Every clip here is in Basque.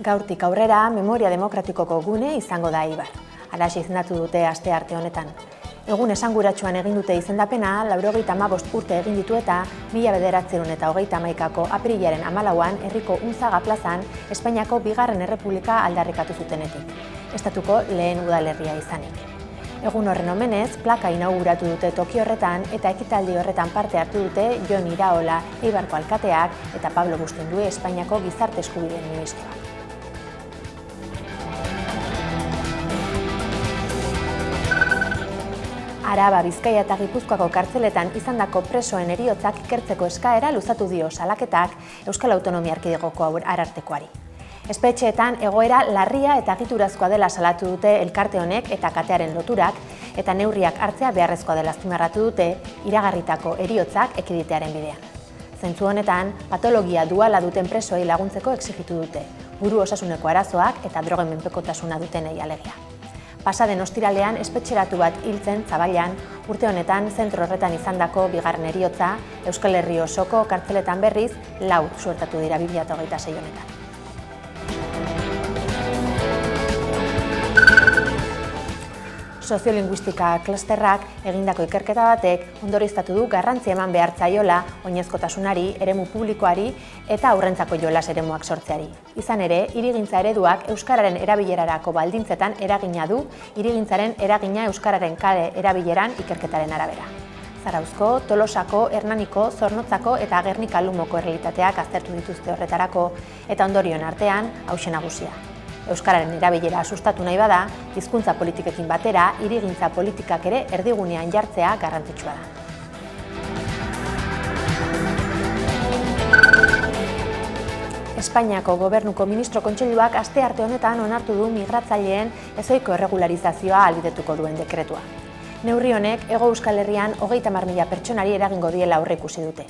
Gaurtik aurrera, Memoria Demokratikoko gune izango da Eibar. Halaxe izendatu dute astearte honetan. Egun esanguratsuan egin dute izendapena, 95 urte egin ditu eta 1931ko apirilaren 14an herriko Unzaga plazan Espainiako Bigarren Errepublika aldarrikatu zutenetik. Estatuko lehen udalerria izanik. Egun horren omenez, plaka inauguratu dute toki horretan eta ekitaldi horretan parte hartu dute Jon Iraola, Eibarko alkateak eta Pablo Bustindue, Espainiako gizarte eskubideen ministroa. Araba, Bizkaia eta Gipuzkoako kartzeletan izandako presoen heriotzak ikertzeko eskaera luzatu dio salaketak Euskal Autonomia Erkidegoko Arartekoari. Espetxeetan egoera larria eta egiturazkoa dela salatu dute elkarte honek eta katearen loturak eta neurriak hartzea beharrezkoa dela azpimarratu dute iragarritako heriotzak ekiditearen bidean. Zentzu honetan, patologia duala duten presoei laguntzeko exigitu dute, buru osasuneko arazoak eta drogen menpekotasuna dutenei alegia. Pasaden ostiralean espetxeratu bat hiltzen Zaballan, urte honetan zentro horretan izandako bigarren heriotza, Euskal Herri osoko kartzeletan berriz 4 suertatu dira 2026 honetan. Soziolinguistika klusterrak egindako ikerketa batek ondorioztatu du garrantzia eman behar zaiola oinezkotasunari, eremu publikoari eta haurrentzako jolas eremuak sortzeari. Izan ere, hirigintza ereduak euskararen erabilerarako baldintzetan eragina du, hirigintzaren eragina euskararen kale erabileran ikerketaren arabera. Zarauzko, Tolosako, Hernaniko, Zornotzako eta Gernika Lumoko errealitateak aztertu dituzte horretarako eta ondorioen artean hauxe nagusia. Euskararen erabilera sustatu nahi bada, hizkuntza politikekin batera, hirigintza politikak ere erdigunean jartzea garrantzitsua da. Espainiako Gobernuko Ministro Kontseiluak astearte honetan onartu du migratzaileen ezohiko erregularizazioa ahalbidetuko duen dekretua. Neurri honek Hego Euskal Herrian 30.000 pertsonari eragingo diela aurreikusi dute.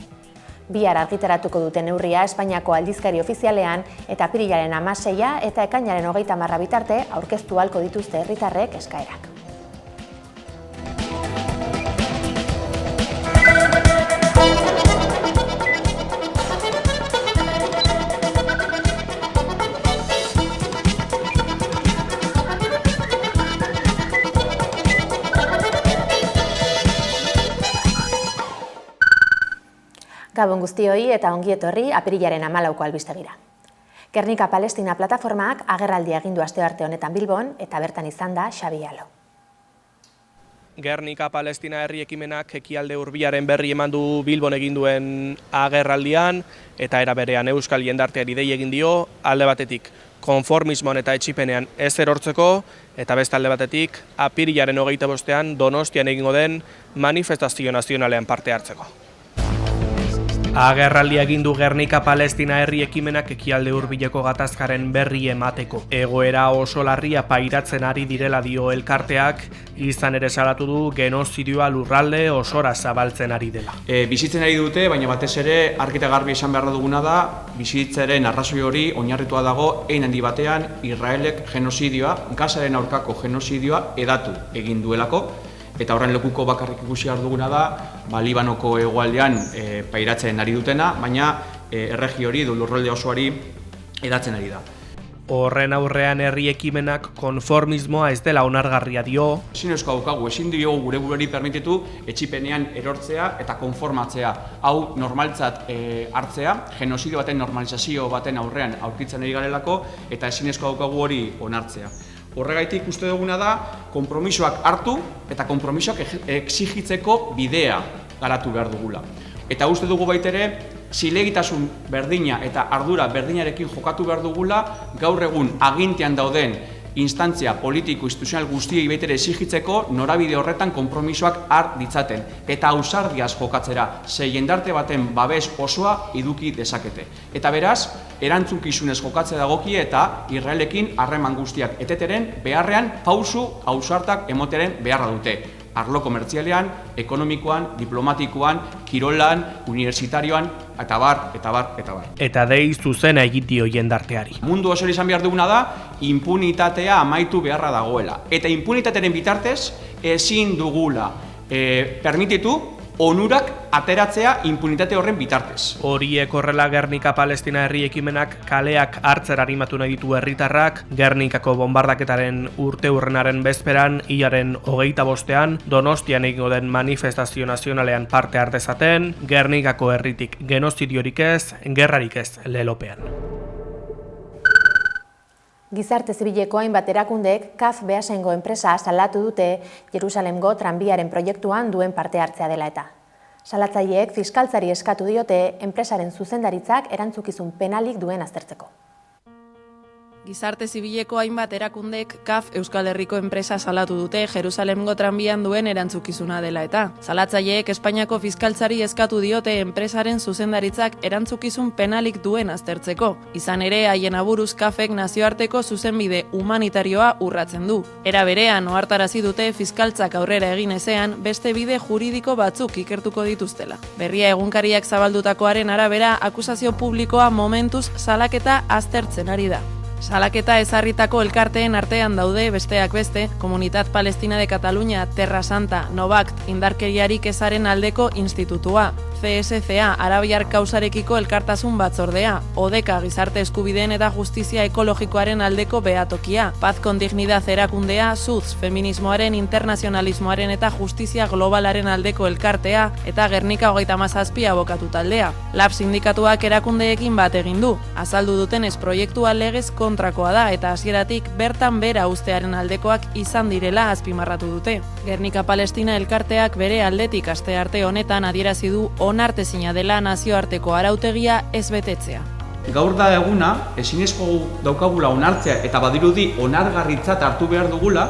Bihar argitaratuko dute neurria Espainiako aldizkari ofizialean eta apirilaren 16 eta ekainaren 30 bitarte aurkeztu ahalko dituzte herritarrek eskaerak. Gabon guztioi eta ongi etorri apirilaren 14ko albistegira. Gernika Palestina plataformak agerraldia egin du astearte honetan Bilbon eta bertan izan da Xabi Alo. Gernika Palestina herri ekimenak ekialde hurbilaren berri eman du Bilbon egin duen agerraldian eta era berean euskal jendarteari dei egin dio alde batetik konformismoan eta etxipenean ez erortzeko eta beste alde batetik apirilaren 25ean Donostian egingo den manifestazio nazionalean parte hartzeko. Agerraldia egin du Gernika Palestina herri ekimenak ekialde hurbileko gatazkaren berri emateko. Egoera oso larria pairatzen ari direla dio elkarteak, izan ere salatu du genozidioa lurralde osora zabaltzen ari dela. Bizitzen ari dute, baina batez ere argi eta garbi esan behar duguna da, bizitzaren arrazoi hori oinarritua dago hein handi batean Israelek genozidioa, Gazaren aurkako genozidioa edatu egin duelako. Eta horren lekuko bakarrik ikusi behar duguna da, Libanoko hegoaldean pairatzen ari dutena, baina erregi hori lurralde osoari edatzen ari da. Horren aurrean herri ekimenak konformismoa ez dela onargarria dio. Ezin daukagu, ezin diogu gure buruari permititu etxipenean erortzea eta konformatzea. Hau normaltzat hartzea, genozidio baten normalizazio baten aurrean aurkitzen ari garelako eta ezin daukagu hori onartzea. Horregaitik uste duguna da, konpromisoak hartu eta konpromisoak exigitzeko bidea garatu behar dugula. Eta uste dugu baitere, zilegitasun berdina eta ardura berdinarekin jokatu behar dugula, gaur egun agintean dauden instantzia politiko-instituzional guztiei baitere exigitzeko norabide horretan konpromisoak har ditzaten. Eta ausardiaz jokatzera, ze jendarte baten babes osoa eduki dezakete. Eta beraz, erantzukizunez jokatzea dagokie eta Israelekin harreman guztiak eteteren beharrean pausu ausartak emoteren beharra dute. Arlo komertzialean, ekonomikoan, diplomatikoan, kirolan, unibertsitarioan, eta bar, eta bar, eta bar. Eta dei zuzena egitio jendarteari. Mundu osoa izan behar duguna da, impunitatea amaitu beharra dagoela. Eta impunitatearen bitartez ezin dugula permititu onurak ateratzea impunitate horren bitartez. Horiek horrela Gernika Palestina herri ekimenak kaleak hartzera animatu nahi ditu herritarrak, Gernikako bombardaketaren urteurrenaren bezperan, hilaren 25ean, Donostian egingo den manifestazio nazionalean parte hartezaten, Gernikako herritik genozidiorik ez, gerrarik ez lelopean. Gizarte zibileko hainbat erakundek CAF Beasaingo enpresa salatu dute Jerusalemgo tranbiaren proiektuan duen parte hartzea dela eta. Salatzaileek fiskaltzari eskatu diote enpresaren zuzendaritzak erantzukizun penalik duen aztertzeko. Gizarte zibileko hainbat erakundek CAF Euskal Herriko enpresa salatu dute Jerusalemgo tranbian duen erantzukizuna dela eta. Salatzaileek Espainiako fiskaltzari eskatu diote enpresaren zuzendaritzak erantzukizun penalik duen aztertzeko. Izan ere, haien aburuz CAFek nazioarteko zuzenbide humanitarioa urratzen du. Era berean, ohartarazi dute fiskaltzak aurrera egin ezean beste bide juridiko batzuk ikertuko dituztela. Berria egunkariak zabaldutakoaren arabera, akusazio publikoa momentuz salaketa aztertzen ari da. Salaketa ezarritako elkarteen artean daude besteak beste, Komunitat Palestina de Cataluña, Terra Santa, Novact, indarkeriarik ezaren aldeko institutua, CSCA, Arabiar kausarekiko elkartasun batzordea, ODECA, gizarte eskubideen eta justizia ekologikoaren aldeko behatokia, Paz con Dignidad erakundea, SUZ, feminismoaren, internazionalismoaren eta justizia globalaren aldeko elkartea, eta Gernika 37 abokatu taldea. LAB sindikatuak erakundeekin bat egin du, azaldu dutenez proiektua legez kontrakoa da eta hasieratik bertan bera uztearen aldekoak izan direla azpimarratu dute. Gernika Palestina elkarteak bere aldetik astearte honetan adierazi du onartezina dela nazioarteko arautegia ez betetzea. Gaur da eguna, ezinezko daukagula onartzea eta badirudi onargarritzat hartu behar dugula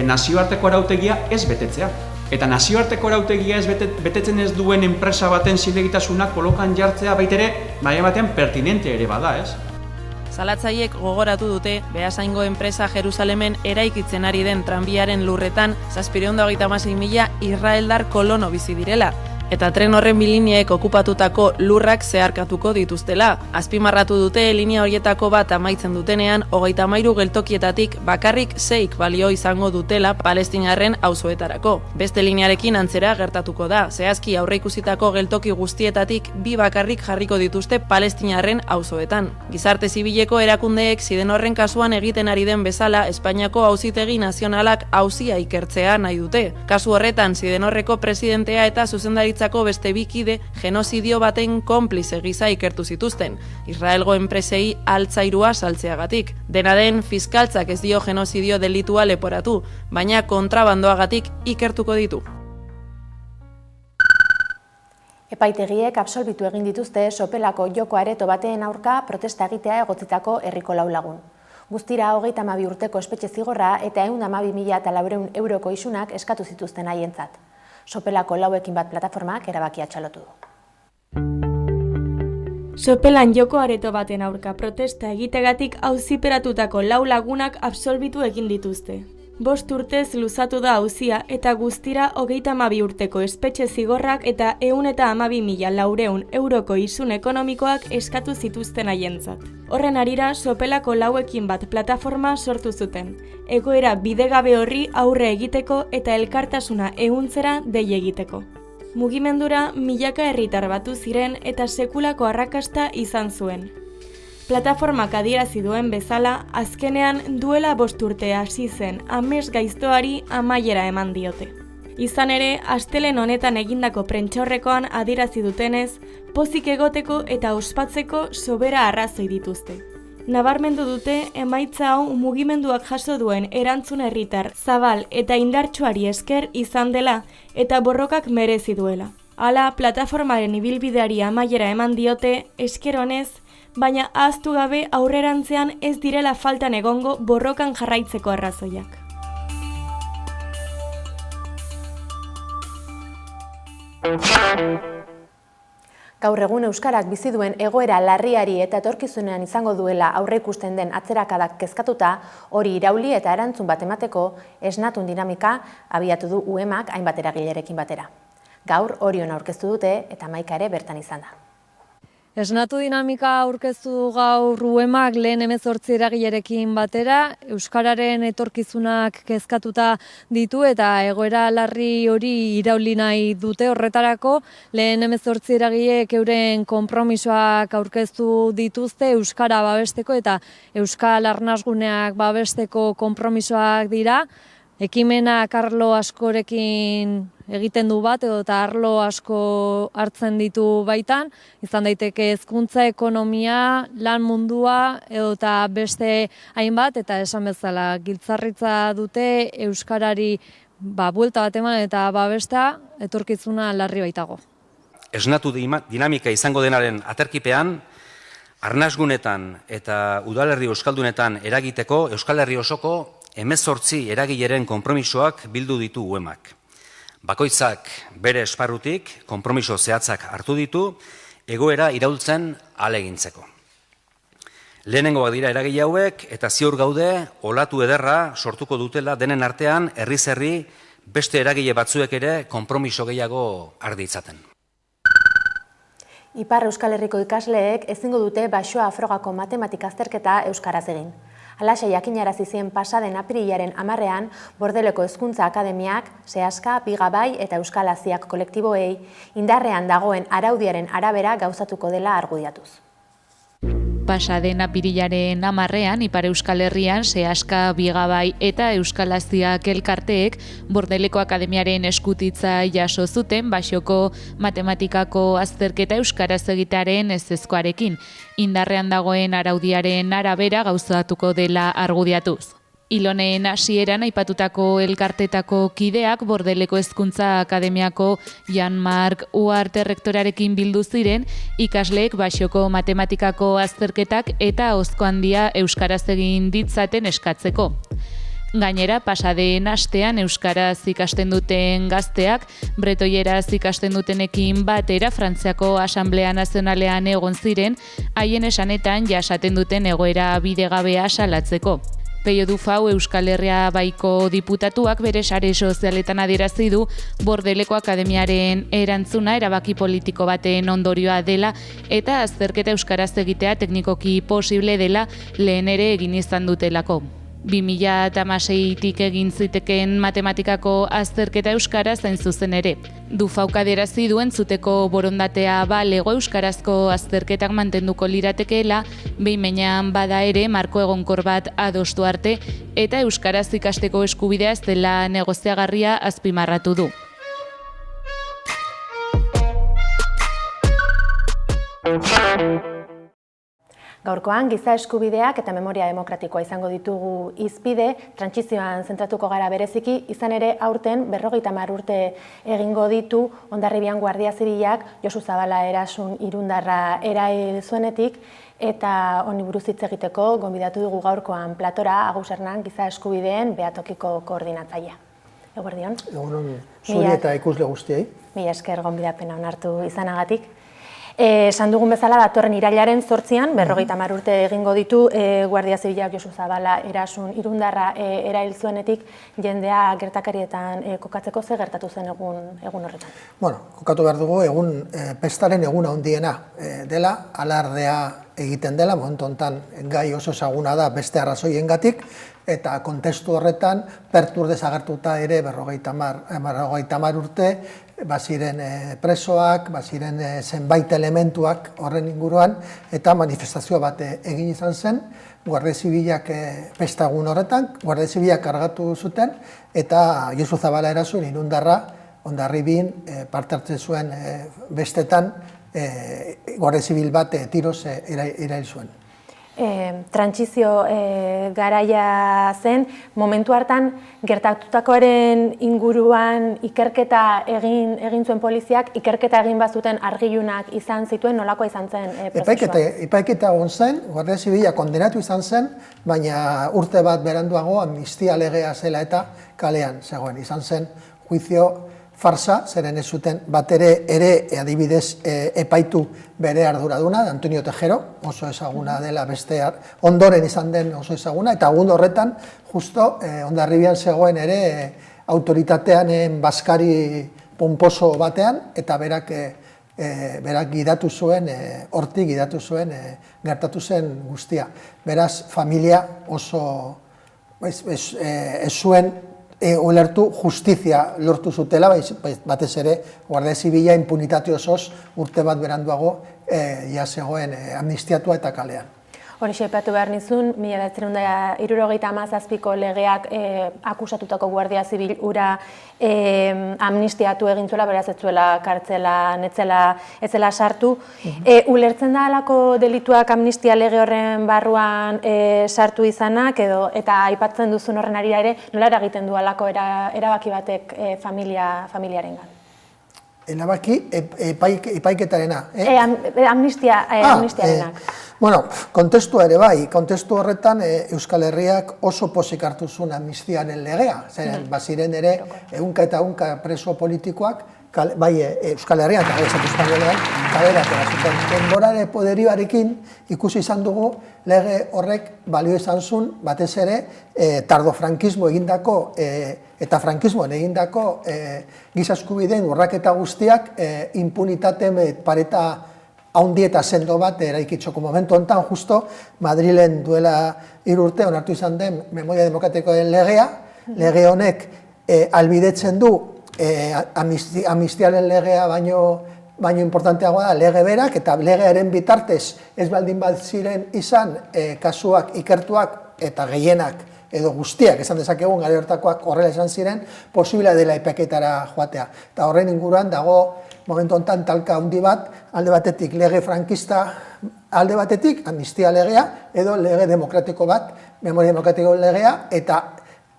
nazioarteko arautegia ez betetzea. Eta nazioarteko arautegia ez betetzen ez duen enpresa baten zilegitasunak kolokan jartzea baitere, baina batean pertinente ere bada, ez? Salatzaileek gogoratu dute Beasaingo enpresa Jerusalemen eraikitzen ari den tranbiaren lurretan 736.000 israeldar kolono bizi direla, eta tren horren bilineek okupatutako lurrak zeharkatuko dituztela. Azpimarratu dute linea horietako bat amaitzen dutenean 33 geltokietatik bakarrik 6 balio izango dutela palestinarren auzoetarako. Beste linearekin antzera gertatuko da, zehazki aurreikusitako geltoki guztietatik 2 bakarrik jarriko dituzte palestinarren auzoetan. Gizarte zibileko erakundeek ziden horren kasuan egiten ari den bezala Espainiako Auzitegi Nazionalak auzia ikertzea nahi dute. Kasu horretan ziden horreko presidentea eta zuzendaritza beste bikide genozidio baten konplize gisa ikertu zituzten, Israelgo enpresei altzairua saltzeagatik. Dena den, fiskaltzak ez dio genozidio delitua leporatu, baina kontrabandoagatik ikertuko ditu. Epaitegiek absolbitu egin dituzte Sopelako joko areto baten aurka protesta egitea egotzitako herriko 4 lagun. Guztira 32 urteko espetxe zigorra eta 112.400 euroko isunak eskatu zituzten haientzat. Sopelako 4ekin bat plataformak erabakia txalotu du. Sopelan joko areto baten aurka protesta egitegatik auziperatutako 4 lagunak absolbitu egin dituzte. 5 urtez luzatu da auzia eta guztira 32 urteko espetxe zigorrak eta 112.400 euroko isun ekonomikoak eskatu zituzten haientzat. Horren harira Sopelako 4ekin bat plataforma sortu zuten, egoera bidegabe horri aurre egiteko eta elkartasuna ehuntzera dei egiteko. Mugimendura milaka herritar batu ziren eta sekulako arrakasta izan zuen. Plataformak adierazi duen bezala, azkenean duela 5 urte hasi zen ames gaiztoari amaiera eman diote. Izan ere, astelehen honetan egindako prentsaurrekoan adierazi dutenez, pozik egoteko eta ospatzeko sobera arrazoi dituzte. Nabarmendu dute emaitza hau mugimenduak jaso duen erantzun herritar zabal eta indartsuari esker izan dela eta borrokak merezi duela. Hala, plataformaren ibilbideari amaiera eman diote esker honez, baina ahaztu gabe aurrerantzean ez direla faltan egongo borrokan jarraitzeko arrazoiak. Gaur egun euskarak bizi duen egoera larriari eta etorkizunean izango duela aurreikusten den atzerakadak kezkatuta, hori irauli eta erantzun bat emateko esnatun dinamika abiatu du UEMak hainbat eragilerekin batera. Gaur Orion aurkeztu dute eta Maika ere bertan izan da. Esnatu dinamika aurkeztu gaur UEMak lehen 18 eragilerekin batera, euskararen etorkizunak kezkatuta ditu eta egoera larri hori irauli nahi dute horretarako. Lehen 18 eragileek euren konpromisoak aurkeztu dituzte euskara babesteko eta euskal arnasguneak babesteko konpromisoak dira. Ekimenak arlo askorekin egiten du bat eta arlo asko hartzen ditu baitan, izan daiteke hezkuntza, ekonomia, lan mundua eta beste hainbat, eta esan bezala giltzarritza dute euskarari buelta bat eman eta babesta etorkizuna larri baitago. Esnatu dinamika izango denaren aterkipean, arnasgunetan eta udalerri euskaldunetan eragiteko Euskal Herri osoko 18 eragileren konpromisoak bildu ditu UEMak. Bakoitzak bere esparrutik konpromiso zehatzak hartu ditu egoera iraultzen ahalegintzeko. Lehenengoak dira eragile hauek eta ziur gaude olatu ederra sortuko dutela denen artean herriz herri beste eragile batzuek ere konpromiso gehiago har ditzaten. Ipar Euskal Herriko ikasleek ezingo dute Baxoa frogako matematika azterketa euskaraz egin. Halaxe jakinarazi zien pasaden apirilaren 10ean Bordeleko Hezkuntza Akademiak, Seaska, Bigabai eta Euskal Aziak kolektiboei indarrean dagoen araudiaren arabera gauzatuko dela argudiatuz. Pasaden apirilaren 10ean Ipar Euskal Herrian Seaska, Bigabai eta Euskal Aziak elkarteek Bordeleko Akademiaren eskutitza jaso zuten Baxoko matematikako azterketa euskaraz egitearen ezezkoarekin, indarrean dagoen araudiaren arabera gauzatuko dela argudiatuz. Iloneen hasieran aipatutako elkartetako kideak Bordeleko Hezkuntza Akademiako Jan-Mark Uarte rektorarekin bildu ziren ikasleek Baxoko matematikako azterketak eta ahozko handia euskaraz egin ditzaten eskatzeko. Gainera, pasaden astean euskaraz ikasten duten gazteak, bretoieraz ikasten dutenekin batera Frantziako Asanblea Nazionalean egon ziren, haien esanetan jasaten duten egoera bidegabea salatzeko. Peio Dufau Euskal Herria Baiko diputatuak bere sare sozialetan adierazi du Bordeleko Akademiaren erantzuna erabaki politiko baten ondorioa dela eta azterketa euskaraz egitea teknikoki posible dela lehen ere egin izan dutelako. 2016tik egin zitekeen matematikako azterketa euskaraz hain zuzen ere. Dufauk adierazi duen zuteko borondatea balego euskarazko azterketak mantenduko liratekeela, behin-behinean bada ere marko egonkor bat adostu arte eta euskaraz ikasteko eskubidea ez dela negoziagarria azpimarratu du. Gaurkoan, giza eskubideak eta memoria demokratikoa izango ditugu hizpide, trantsizioan zentratuko gara bereziki, izan ere aurten 50 urte egingo ditu Hondarribian Guardia Zibilak Josu Zabala erasun irundarra erail zuenetik, eta honi buruz hitz egiteko gonbidatu dugu gaurkoan platora Agus Hernan giza eskubideen behatokiko koordinatzailea. Eguerdion. Egunon, zuri eta ikusle guztiei. Mila esker gonbidapena onartu izanagatik. Esan dugun bezala, datorren irailaren 8an, 50 urte egingo ditu Guardia Zibilak Josu Zabala erasun irundarra erail zuenetik, jendea gertakarietan kokatzeko ze gertatu zen egun horretan. Bueno, kokatu behar dugu egun pestaren eguna handiena dela, alardea egiten dela, momentu honetan gai oso ezaguna da beste arrazoiengatik, eta kontestu horretan pertur desagertuta ere 50 urte, baziren presoak, baziren zenbait elementuak horren inguruan, eta manifestazio bat egin izan zen, Guardia Zibilak pestagun horretan, Guardia Zibilak kargatu zuten, eta Josu Zabala erasun irundarra, Hondarribin parte hartzen zuen bestetan, Guardia Zibil bat tiroz erail zuen. Trantsizio garaia zen, momentu hartan gertatutakoaren inguruan ikerketa egin zuen poliziak, ikerketa egin bazuten argilunak izan zituen, nolakoa izan zen prozesua? Epaiketa egon zen, Guardia Zibila kondenatu izan zen, baina urte bat beranduago amnistia legea zela eta kalean zegoen. Izan zen juizio farsa, zeren ez zuten bat ere adibidez epaitu bere arduraduna, Antonio Tejero, oso ezaguna dela bestear, ondoren izan den oso ezaguna, eta egun horretan, justo Hondarribian zegoen ere autoritatean baskari pomposo batean, eta berak berak gidatu zuen, hortik gidatu zuen, gertatu zen guztia. Beraz, familia oso ez zuen ulertu justizia lortu zutela, batez ere Guardia Zibila impunitate osoz urte bat beranduago ja zegoen amnistiatua eta kalean. Hori aipatu behar nizun, 1977ko legeak akusatutako Guardia Zibil hura amnistiatu egin zuela, beraz ez zuela kartzelan ez zela sartu. Ulertzen da alako delituak amnistia lege horren barruan sartu izanak, eta aipatzen duzun horren arira ere, nola eragiten du alako erabaki batek familiarengan? Erabaki epaiketarena. Amnistiarenak. Bueno, kontestua ere bai, kontestu horretan Euskal Herriak oso pozik hartu zuen amnistiaren legea. Zeren, baziren ere, ehunka eta ehunka preso politikoak, bai Euskal Herrian eta Estatu Espainolean, kalera zuten. Denborare poderioarekin ikusi izan dugu lege horrek balio izan zuen, batez ere, tardofrankismo egindako eta frankismoan egindako giza eskubideen urraketa guztiak impunitate pareta haundi eta sendo bat eraikitzeko momentu honetan, justo Madrilen duela 3 urte onartu izan den Memoria Demokratikoen legea, lege honek albidetzen du amnistiaren legea baino importanteagoa da lege berak, eta legearen bitartez ez baldin bat ziren izan kasuak ikertuak eta gehienak edo guztiak, esan dezakegun gare hortakoak horrela izan ziren, posibila dela epaiketara joatea. Eta horren inguruan dago momentu honetan talka handi bat, alde batetik lege frankista, alde batetik amnistia legea, edo lege demokratiko bat, Memoria Demokratiko legea, eta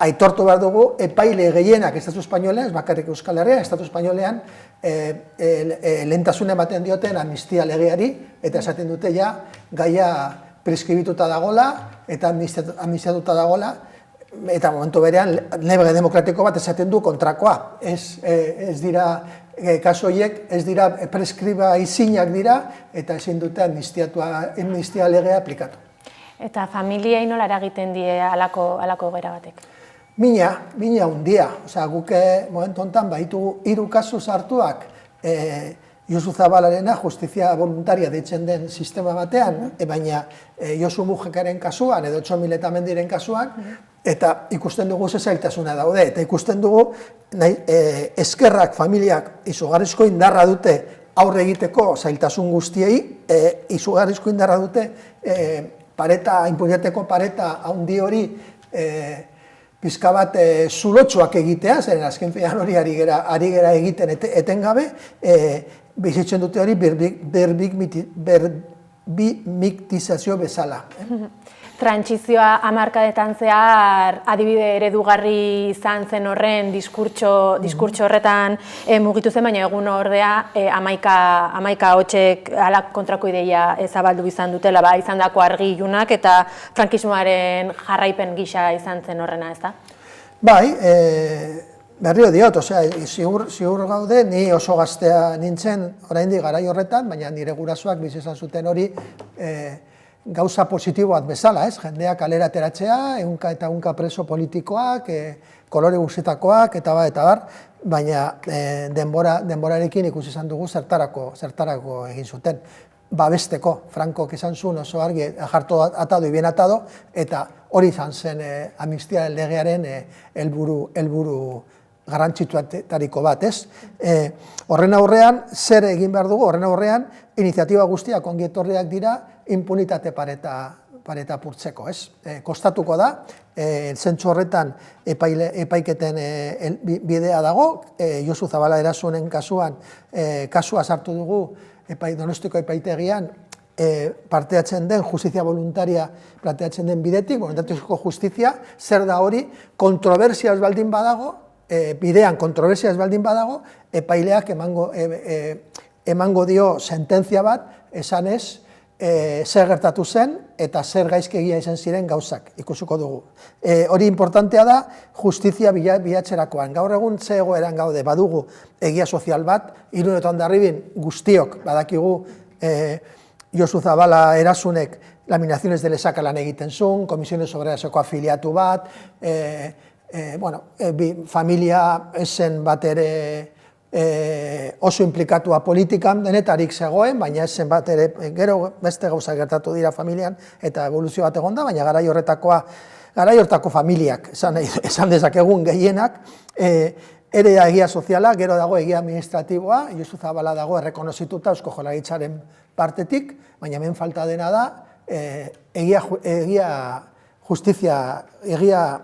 aitortu behar dugu epaile gehienak Estatu Espainolean, ez bakarrik Euskal Herria, Estatu Espainolean lehentasuna ematen dioten amnistia legeari, eta esaten dute ja gaia preskribituta dagola eta amnistiatuta dagola, eta momentu berean lege demokratiko bat esaten du kontrakoa. Ez dira, kasu horiek ez dira preskriba izinak dira, eta ezin dute amnistia legea aplikatu. Eta familiei nola eragiten die alako egoera batek? Mina hundia. Guke momentu honetan baitugu 3 kasu sartuak Josu Zabalarena justizia voluntaria deitzen den sistema batean, baina Josu Mujekaren kasuan edo Txomil eta Mendiren kasuan, eta ikusten dugu ze zailtasuna daude, eta ikusten dugu eskerrak familiak izugarrizko indarra dute aurre egiteko zailtasun guztiei, izugarrizko indarra dute inpunitateko pareta handi hori pizka bat zulotxoak egitea, zeren azken finean hori ari gera egiten etengabe, bizitzen dute hori berbimiktizazio bezala. Trantsizioa hamarkadetan zehar adibide eredugarri izan zen horren diskurtso horretan mugitu zen, baina egun ordea 11 hotsek alak kontrako ideia zabaldu izan dutela, izan dako argi ilunak eta frankismoaren jarraipen gisa izan zen horrena, ez da? Bai, berrio diot, ziur gaude, ni oso gaztea nintzen oraindik garai horretan, baina nire gurasoak bizi izan zuten hori gauza positiboak bezala, jendeak kalera ateratzea, ehunka eta ehunka preso politikoak, kolore guztietakoak, eta bar, baina denborarekin ikusi izan dugu zertarako egin zuten. Babesteko, Frankok izan zuen oso argi, jarto atado y bien atado, eta hori izan zen amnistiaren legearen helburu garrantzituetariko bat, ez? Horren aurrean, zer egin behar dugu, horren aurrean, iniziatiba guztiak ongi etorriak dira, impunitate pareta apurtzeko, ez? Kostatuko da, zentzu horretan epaiketen bidea dago, Josu Zabala erasunen kasuan, kasua sartu dugu Donostiko epaitegian, parteatzen den justizia voluntaria planteatzen den bidetik, voluntarizko justizia, zer da hori, kontrobersia ez baldin badago, bidean kontrobersia ez baldin badago, epaileak emango dio sententzia bat, esanez, zer gertatu zen eta zer gaizkegia izan ziren gauzak, ikusuko dugu. Hori importantea da, justizia bilatzerakoan. Gaur egun ze egoeran gaude, badugu egia sozial bat, Irun eta Hondarribin guztiok badakigu Josu Zabala erasunek laminaciones de lesaka lan egiten zuen, Komisiones Obreraseko afiliatu bat, familia esen bat ere oso implikatua politikan denetarik zegoen, baina ez zenbat ere, gero beste gauza gertatu dira familian, eta evoluzio bat egon da, baina garai horretako familiak, esan dezakegun gehienak, ere egia soziala, gero dago egia administratiboa, Josu Zabala dago errekonozituta Eusko Jaurlaritzaren partetik, baina hemen falta dena da, justizia egia,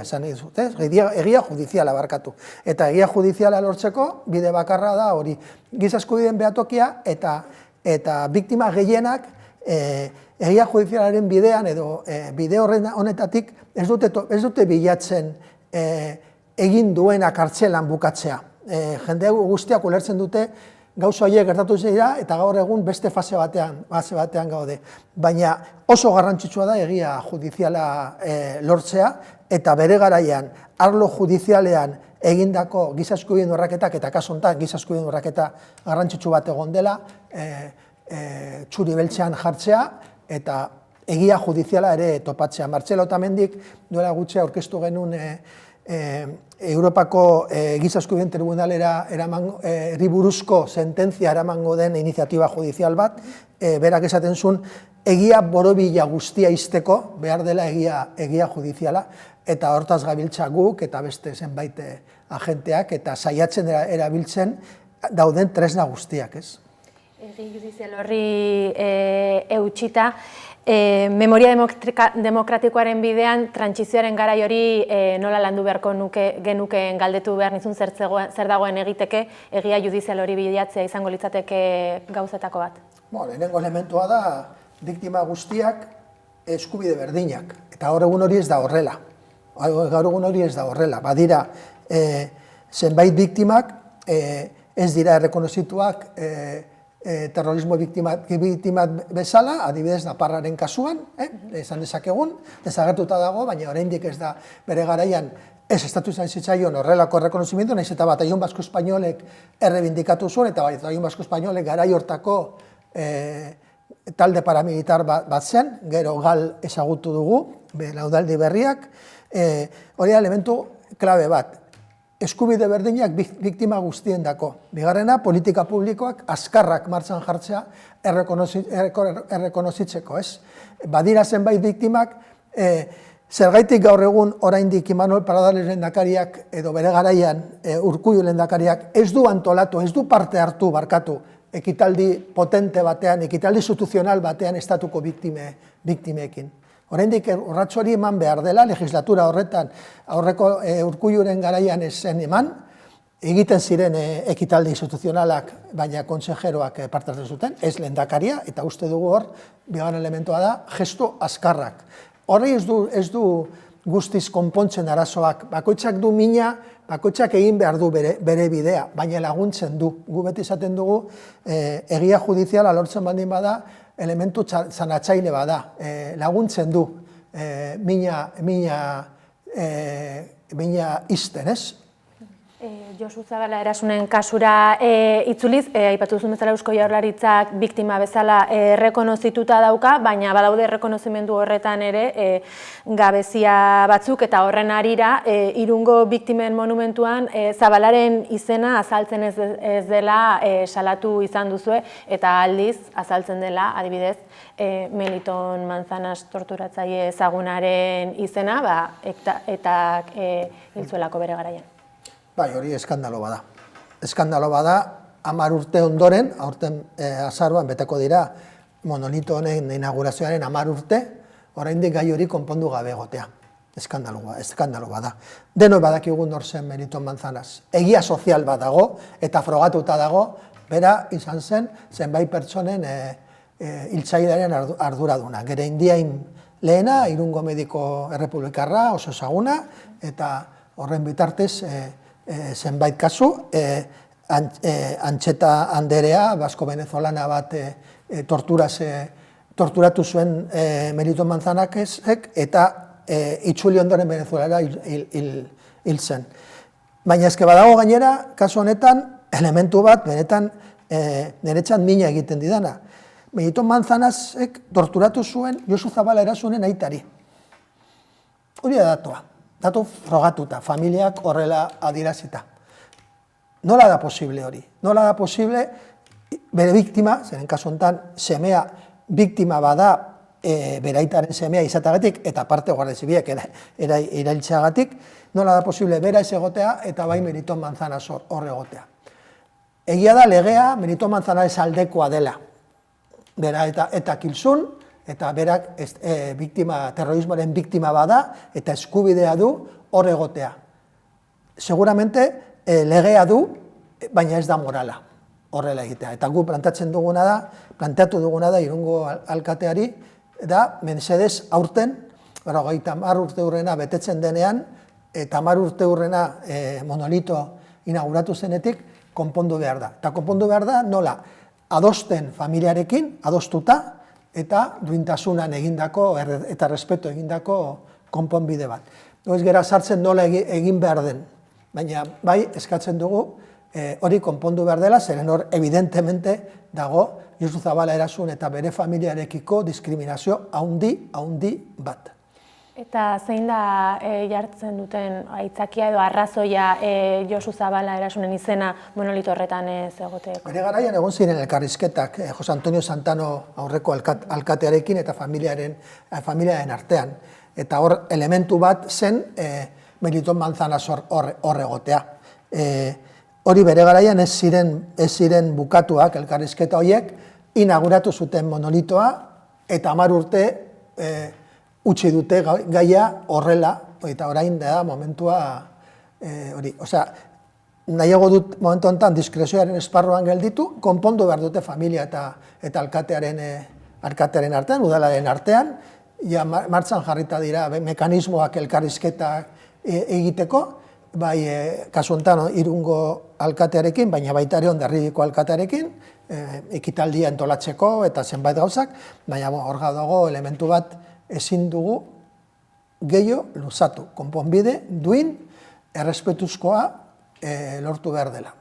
esan nahi dut, egia judiziala barkatu. Eta egia judiziala lortzeko, bide bakarra da hori, giza eskubideen behatokia eta biktima gehienak egia judizialaren bidean edo bide horren honetatik ez dute bilatzen egin duena kartzelan bukatzea. Jende guztiak ulertzen dute gauza horiek gertatu dira eta gaur egun beste fase batean gaude. Baina oso garrantzitsua da egia judiziala lortzea eta bere garaian arlo judizialean egindako giza eskubideen urraketak eta kasu honetan giza eskubideen urraketa garrantzitsu bat egon dela txuri beltzean jartzea eta egia judiziala ere topatzea. Martxelo Otamendik duela gutxi aurkeztu genuen Europako giza eskubideen tribunalera buruzko sententzia eramango den iniziatiba judizial bat, berak esaten zuen egia borobila guztia izteko behar dela egia judiziala, eta hortaz gabiltza guk eta beste zenbait agenteak eta saiatzen erabiltzen dauden tresna guztiak, ez? Egi judizial horri eutxita, memoria demokratikoaren bidean trantsizioaren garai hori nola landu beharko genukeen galdetu behar nizun zer dagoen egiteke, egia judizial hori bilatzea izango litzateke gauzetako bat? Lehenengo elementua da biktima guztiak eskubide berdinak, eta gaur egun hori ez da horrela. Badira, zenbait biktimak ez dira errekonozituak terrorismo biktima bezala, adibidez Naparraren kasuan, esan dezakegun, desagertuta dago, baina oraindik ez da bere garaian ez estatu izan zitzaion horrelako errekonozimiento, nahiz eta Batallon Basko Espainolek errebindikatu zuen, eta Batallon Basko Espainolek garai hortako talde paramilitar bat zen, gero gal ezagutu dugu, laudaldi berriak, hori elementu klabe bat. Eskubide berdinak biktima guztien dako. Bigarrena, politika publikoak azkarrak martxan jartzea errekonozitzeko, ez? Badira zenbait biktimak, zergaitik gaur egun oraindik Imanol Pradales lehendakariak edo bere garaian Urkullu lehendakariak ez du antolatu, ez du parte hartu barkatu ekitaldi potente batean, ekitaldi instituzional batean estatuko biktimeekin. Oraindik urrats hori eman behar dela, legislatura horretan aurreko Urkulluren garaian ez zen eman, egiten ziren ekitaldi instituzionalak, baina konsejeroak parte hartzen zuten, ez lehendakaria, eta uste dugu hor, bigarren elementua da, gestu azkarrak. Horri ez du guztiz konpontzen arazoak, bakoitzak du mina, bakoitzak egin behar du bere bidea, baina laguntzen du. Gu beti izaten dugu, egia judiziala lortzen baldin bada, elementu zanatzaile bada, laguntzen du mina izten, ez? Josu Zabala erasunen kasura itzuliz, aipatu duzun bezala Eusko Jaurlaritzak biktima bezala errekonozituta dauka, baina badaude errekonozimendu horretan ere gabezia batzuk, eta horren harira Irungo biktimen monumentuan Zabalaren izena azaltzen ez dela salatu izan duzue, eta aldiz azaltzen dela, adibidez, Meliton Manzanas torturatzaile ezagunaren izena, eta hiltzuelako bere garaian. Bai, hori eskandalo bada. Eskandalo bada, 10 urte ondoren, aurten azaroan beteko dira, monolito honen inaugurazioaren 10 urte, oraindik gai hori konpondu gabe egotea. Eskandalo bada. Denoi badakigu nor zen Meliton Manzanas. Egia sozial bat dago, eta frogatuta dago, bera izan zen zenbait pertsonen hiltzailearen arduraduna. Gere indiain lehena, Irungo Mediko Errepublikarra, oso ezaguna, eta horren bitartez zenbait kasu, Antxeta Anderea, basko-venezolana bat torturatu zuen Meliton Manzanasek, eta itzuli ondoren Venezuelara hil zen. Baina ezke badago gainera, kasu honetan, elementu bat, benetan, niretzat mina egiten didana. Meliton Manzanasek torturatu zuen Josu Zabala erasunen aitari. Hori da datua. Datu frogatuta, familiak horrela adierazita. Nola da posible hori? Nola da posible bere biktima, zeren kasu honetan semea biktima bada beraitaren semea izatagatik eta parte guardia zibilek erailtzeagatik, nola da posible bera ez egotea eta bai Meriton Manzanas hor egotea. Egia da legea Meriton Manzanas aldekoa dela. Bera eta kilzun, eta berak terrorismoaren biktima bada eta eskubidea du hor egotea. Seguramente legea du, baina ez da morala horrela egitea. Eta gu planteatu duguna da Irungo alkateari, da, mesedez aurten, 30 urte hurrena betetzen denean, eta 10 urte hurrena monolito inauguratu zenetik, konpondu behar da. Eta konpondu behar da nola, adosten familiarekin, adostuta, eta duintasunan egindako, eta respeto egindako konponbide bat. Ez gera sartzen nola egin behar den, baina bai eskatzen dugu hori konpondu behar dela, zeren hor evidentemente dago Josu Zabala erasun eta bere familiarekiko diskriminazio haundi bat. Eta zein da jartzen duten aitzakia edo arrazoia Josu Zabala erasunen izena monolito horretan ez egoteko? Bere garaian egon ziren elkarrizketak Jose Antonio Santano aurreko alkatearekin eta familiaren artean. Eta hor elementu bat zen Meriton Manzanas hor egotea. Hori bere garaian ez ziren bukatuak elkarrizketa horiek, inauguratu zuten monolitoa eta 10 urte utzi dute gaia horrela, eta orain da momentua hori. Osea, nahiago dut momentu honetan diskrezioaren esparruan gelditu, konpondu behar dute familia eta alkatearen artean, udalaren artean, ja martxan jarrita dira mekanismoak elkarrizketak egiteko, bai kasu honetan Irungo alkatearekin, baina baita ere Hondarribiko alkatearekin, ekitaldia entolatzeko eta zenbait gauzak, baina hor dago elementu bat ezin dugu gehiago luzatu. Konponbide duin errespetuzkoa lortu behar dela.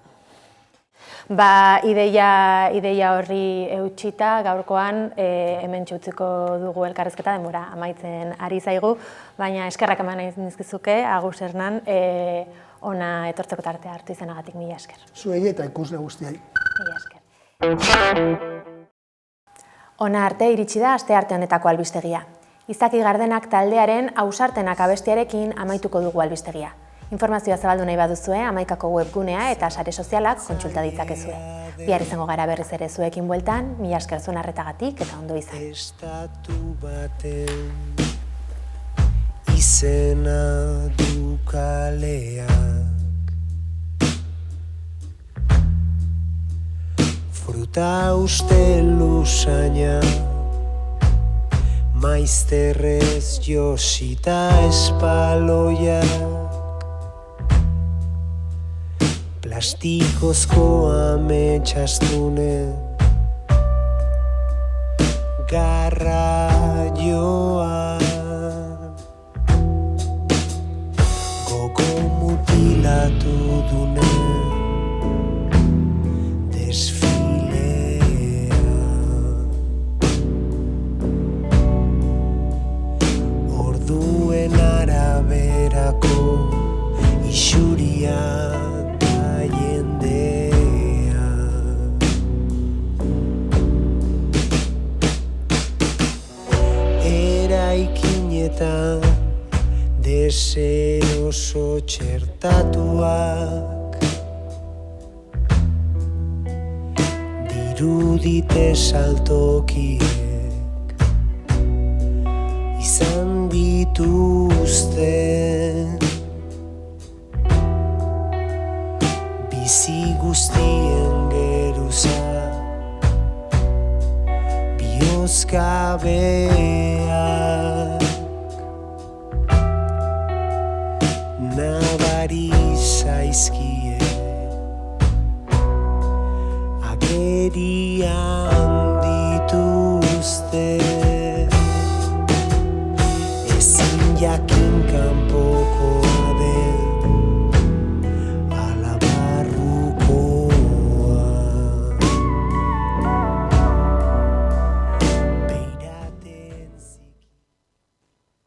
Ideia horri eutxita, gaurkoan hemen txutziko dugu elkarrezketa, denbora amaitzen ari zaigu, baina eskerrak eman nahi nizkizuke, Agus Hernan, ona etortzeko tartea hartu izanagatik, mila esker. Zuei eta ikusle guztiai. Mila esker. Ona arte iritsi da astearte honetako albistegia. Izaki Gardenak taldearen Ausartenak abestiarekin amaituko dugu albistegia. Informazioa zabaldu nahi baduzue, Hamaikako webgunea eta sare sozialak kontsulta ditzakezue. Bihar izango gara berriz ere zuekin bueltan, mila esker zuen arretagatik eta ondo izan. Estatu baten izena du kaleak, fruta ustelu zaina, maizterrez josita espaloiak, plastikozko ametxastunen garraioa, gogo mutilatu dunen desfilea, orduen araberako isuria deseoso txertatuak, dirudite saltokiek izan dituzte, bizi guztien geruza bihozkabeak, nabari zaizkie agerian dituzte, ezin jak